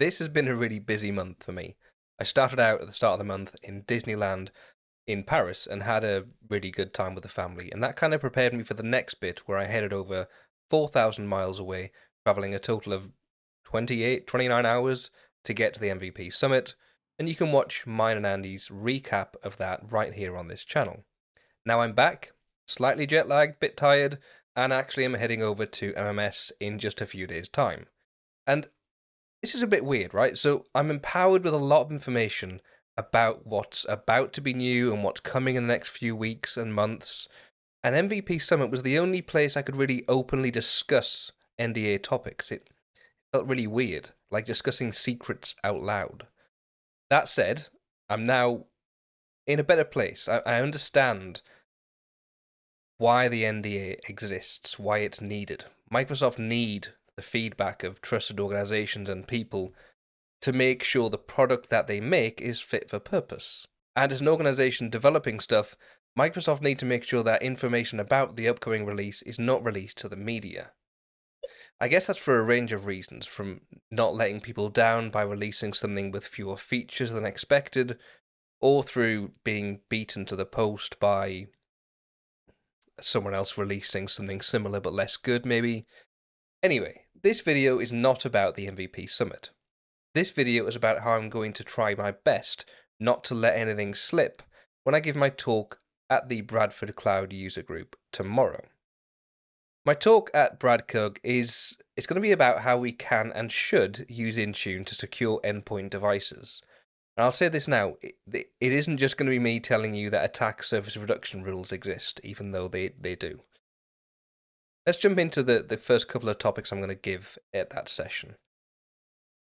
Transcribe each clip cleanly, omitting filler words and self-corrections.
This has been a really busy month for me. I started out at the start of the month in Disneyland in Paris and had a really good time with the family, and that kind of prepared me for the next bit where I headed over 4,000 miles away, traveling a total of 29 hours to get to the MVP Summit, and you can watch mine and Andy's recap of that right here on this channel. Now I'm back, slightly jet lagged, bit tired, and actually I'm heading over to MMS in just a few days' time. And this is a bit weird, right? So I'm empowered with a lot of information about what's about to be new and what's coming in the next few weeks and months. And MVP Summit was the only place I could really openly discuss NDA topics. It felt really weird, like discussing secrets out loud. That said, I'm now in a better place. I understand why the NDA exists, why it's needed. Microsoft need the feedback of trusted organizations and people to make sure the product that they make is fit for purpose. And as an organization developing stuff, Microsoft need to make sure that information about the upcoming release is not released to the media. I guess that's for a range of reasons, from not letting people down by releasing something with fewer features than expected, or through being beaten to the post by someone else releasing something similar but less good, maybe. Anyway, this video is not about the MVP Summit. This video is about how I'm going to try my best not to let anything slip when I give my talk at the Bradford Cloud User Group tomorrow. My talk at BradCUG it's going to be about how we can and should use Intune to secure endpoint devices. And I'll say this now, it isn't just going to be me telling you that attack surface reduction rules exist, even though they do. Let's jump into the first couple of topics I'm going to give at that session.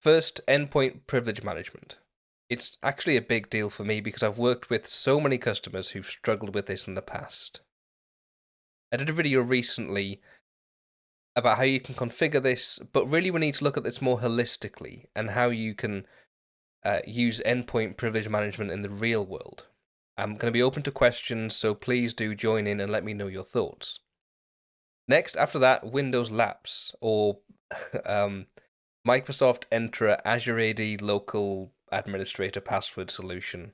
First, endpoint privilege management. It's actually a big deal for me because I've worked with so many customers who've struggled with this in the past. I did a video recently about how you can configure this, but really we need to look at this more holistically and how you can use endpoint privilege management in the real world. I'm going to be open to questions, so please do join in and let me know your thoughts. Next, after that, Windows Lapse, or Microsoft Entra Azure AD Local Administrator Password Solution.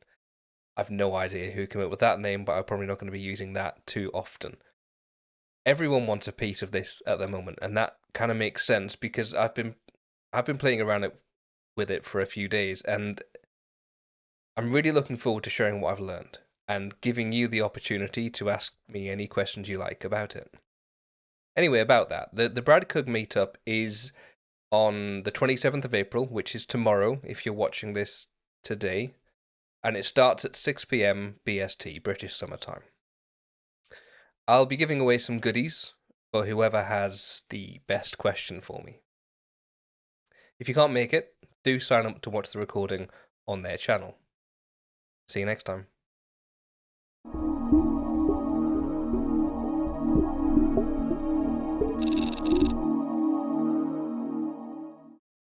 I've no idea who came up with that name, but I'm probably not going to be using that too often. Everyone wants a piece of this at the moment, and that kind of makes sense because I've been playing around with it for a few days, and I'm really looking forward to sharing what I've learned and giving you the opportunity to ask me any questions you like about it. Anyway, about that, the BradCUG meetup is on the 27th of April, which is tomorrow if you're watching this today, and it starts at 6 PM BST, British Summer Time. I'll be giving away some goodies for whoever has the best question for me. If you can't make it, do sign up to watch the recording on their channel. See you next time.